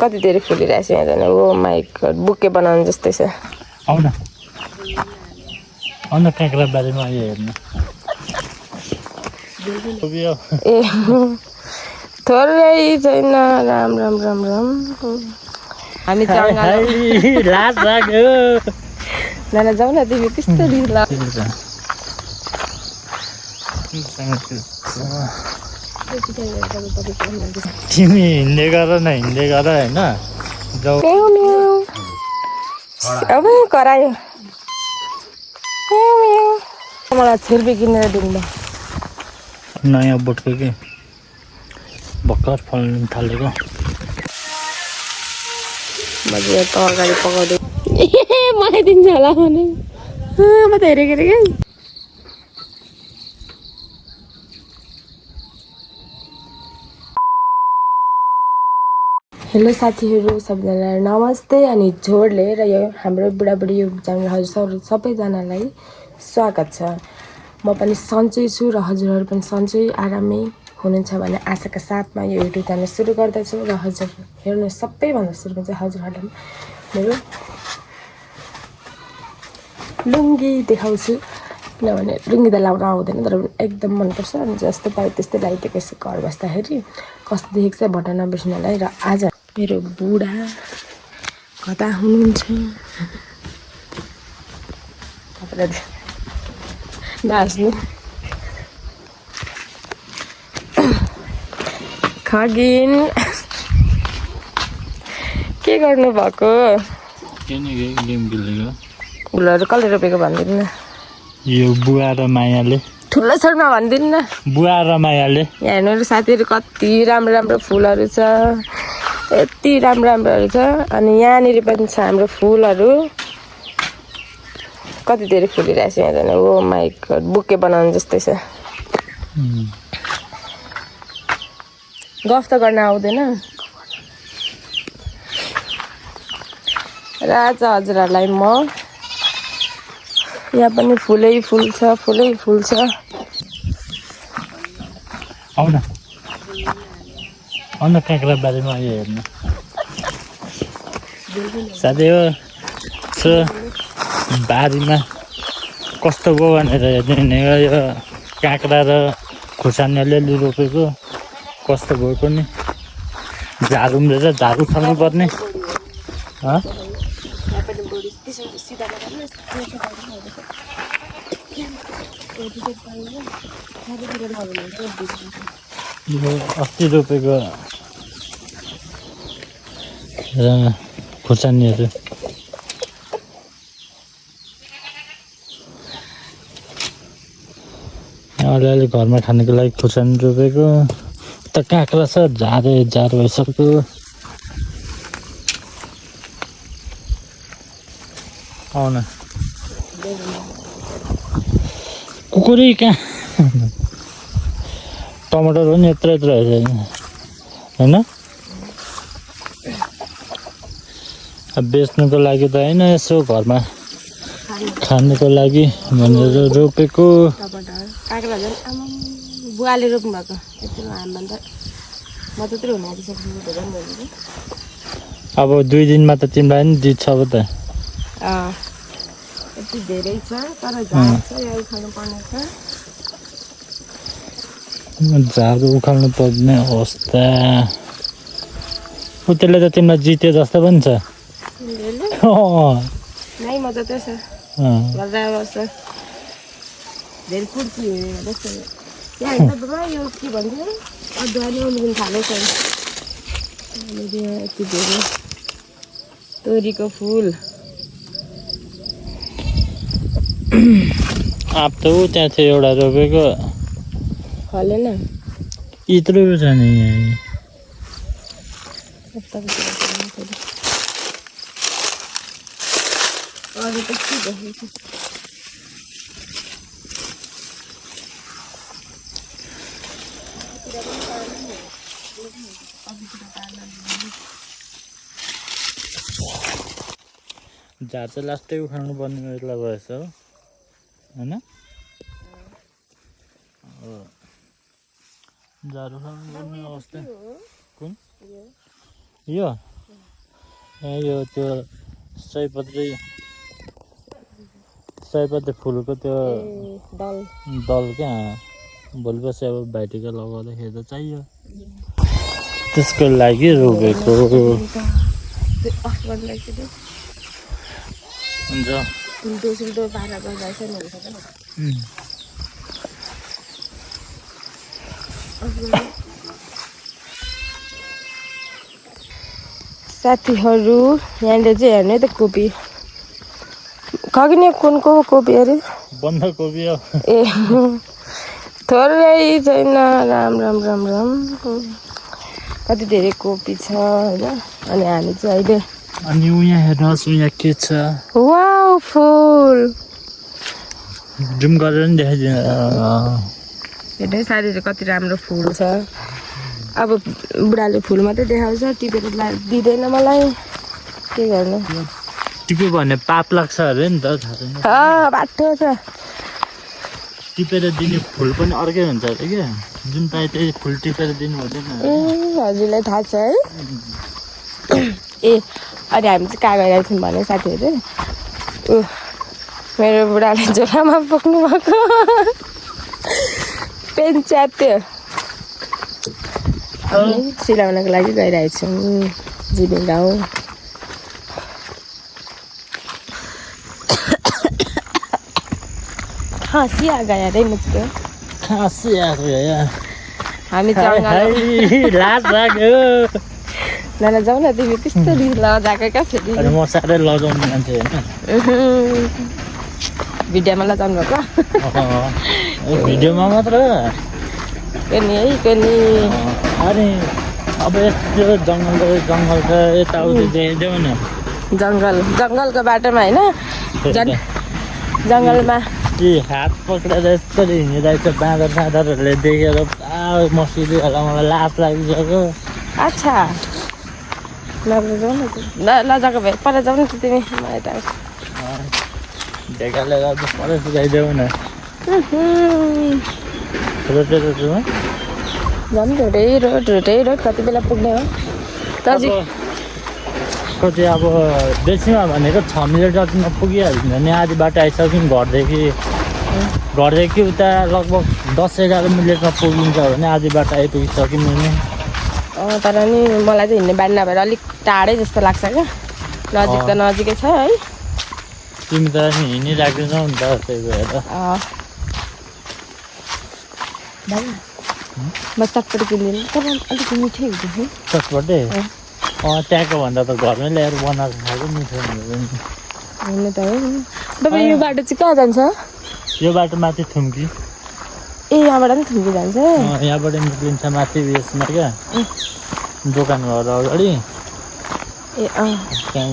कति धेरै फुलिरहेछ यहाँ जाने ओ माई गड बुके बनाउनु जस्तै छ आउन आउन काँक्रा बारीमा आयो हेर्नु ए थोरै छैन राम राम राम राम हामी जङ्गल लाज लाग्यो नाना जाऊ न तिमी त्यस्तो रिस लाग्छ तिमी हिँड्दै गर न हिँड्दै गर होइन अब करायो मलाई छुर्पी किनेर दिनु नयाँ बोटको के भर्खर फल्नु थालेको मजाले तरकारी पकाउँदै मलाई दिन्छ होला भने म त हेरेको क्या हेलो साथीहरू सबैजनालाई नमस्ते अनि झोडले र यो हाम्रो बुढाबुढी युग हजुर सबैजनालाई स्वागत छ म पनि सन्चै छु र हजुरहरू पनि सन्चै आरामै हुनुहुन्छ भन्ने आशाका साथमा यो युट्युब च्यानल सुरु गर्दैछु र हजुर हेर्नु सबैभन्दा सुरुमा चाहिँ हजुरहरूलाई मेरो लुङ्गी देखाउँछु किनभने लुङ्गी त लाउन आउँदैन तर एकदम मनपर्छ अनि जस्तो पायो त्यस्तै लगाइदिएको छु घर बस्दाखेरि कस्तो देखेको चाहिँ भन्न नबिर्सिनुलाई र आज मेरो बुढा कता हुनुहुन्छ नाच्नु खगिन के गर्नु भएको फुलहरू कसले रोपेको भनिदिनु न यो बुवा र मायाले ठुलो छोरमा भनिदिनु न बुवा र मायाले यहाँ हेर्नु साथीहरू कति राम्रो राम्रो फुलहरू छ यति राम्रो राम्रोहरू छ अनि यहाँनिर पनि छ हाम्रो फुलहरू कति धेरै फुलिरहेछ यहाँ जाने ओ माई गड बुके बनाउनु जस्तै छ गफ त गर्न आउँदैन र आज हजुरहरूलाई म यहाँ पनि फुलै फुल छ आउन आउन काँक्रा बारीमा आयो हेर्नु साथै हो बारीमा कस्तो भयो भनेर हेर्ने यो काँक्रा र खुर्सानी अलिअलि रोपेको कस्तो भयो पनि झारू रहेछ झारू खानु पर्ने यो अस्ति रोपेको र खुर्सानीहरू अलिअलि घरमा खानुको लागि खुर्सानी रोपेको त काँक्रा छ झार भइसक्यो आउन कुकुरै कहाँ टमाटर पनि यत्रो रहेछ होइन अब बेच्नुको लागि त होइन यसो घरमा खानुको लागि भनेर रोपेको बुवाले रोप्नु भएको यति हामीभन्दा म त्यत्रो हुने आँटिसक्छु अब 2 दिनमा त तिमीलाई पनि दिन्छ अब त यति धेरै छ तर झार छ यहाँ उखाल्नु पर्ने छ झार उखाल्नु पर्ने अवस्था त्यसले त तिमीलाई जित्यो जस्तो पनि छ नै मजा त छ गर्दा बस्छ धेरै कुर्ती जस्तो यहाँ एकदम यो के भन्छ अदुवा नि उम्रिनु थालेको छ यति धेरै तोरीको फुल आँप त ऊ त्यहाँ थियो एउटा रोपेको फलेन यत्रो छ नि अरू त के देखेको झार चाहिँ लास्टै उखाल्नु पर्ने बेला भएछ हो होइन झार उखाल्नु पर्ने अवस्था कुन यो यो त्यो सयपत्री फुलको त्यो दल दल क्या भोलि पर्सि अब भाइटिका लगाउँदाखेरि त चाहियो त्यसको लागि रोपेको हुन्छ उल्टो पारा गर्दैछ नि साथीहरू यहाँनिर चाहिँ हेर्नु है त कोपी खगिने कुनको कोपी अरे बन्दाकोपी हो ए थोरै छैन राम राम राम राम कति धेरै कोपी छ होइन अनि हामी चाहिँ अहिले अनि यहाँ हेर्नुहोस् यहाँ के छ वाउ फुल जुम गरेर नि देखाइदिनु हेर्नु साथीहरू कति राम्रो फुल छ अब बुढाले फुल मात्रै देखाउँछ टिपेर दिँदैन मलाई के गर्नु टिप्यो भने पाप लाग्छ अरे नि त थाहा छैन बाटो छ टिपेर दिने फुल पनि अर्कै हुन्छ अरे क्या जुन पाए त्यही फुल टिपेर दिनु हुँदैन हजुरलाई थाहा छ है ए अनि हामी चाहिँ कहाँ गइरहेको छौँ भने साथीहरू मेरो बुढाले झोलामा बोक्नु भएको पेन च्यात्यो सिलाउनको लागि गइरहेको छौँ जिबी गाउँ खाँसी आ गया रे मुझको खाँसी आएको यहाँ हामी जङ्गल लाज लाग्यो नाना जाउँ न तिमी त्यस्तो लजाएको क्या फेरि अनि म साह्रै लजाउने मान्छे होइन भिडियोमा लजाउनु भएको भिडियोमा मात्र पेनी है पेनी अनि अब यस्तो जङ्गल छ यताउति देखाइदेऊ न जङ्गलको बाटोमा होइन जङ्गलमा कि हात पक्रेर यस्तरी हिँडिरहेछ बाँदरहरूले देखेर पुरा मसिँदै होला मलाई लाज लागिसक्यो अच्छा लजाएको भए पर जाऊ न त तिमी मलाई त ढेकाले गर्दा परै सुकाइदेऊ न रोटेमा झन् रोटै रोड कति बेला पुग्ने हो दाजु कति अब बेसीमा भनेको 6 मिनट जतिमा पुगिहाल्छ नि आधी बाटो आइसक्यौँ घरदेखि उता लगभग 10-11 मिनटमा पुगिन्छ भने आधी बाटो आइपुगिसक्यौँ नि तर नि मलाई चाहिँ हिँड्ने बानी नभएर अलिक टाढै जस्तो लाग्छ क्या नजिक त नजिकै छ है तिमी त हिँडिराख्दैनौ नि त त्यही भएर म चटपटी किनिदिनु तर अलिक मिठै हुन्छ चटपटे त्यहाँको भन्दा त घरमै ल्याएर बनाएको खाएको मिठो हुनु त हो तपाईँ यो बाटो चाहिँ कहाँ जान्छ यो बाटो माथि थुम्की ए यहाँबाट पनि थुम्की जान्छ यहाँबाट निक्लिन्छ माथि उयसमा क्या दोकान घर अगाडि ए त्यहाँ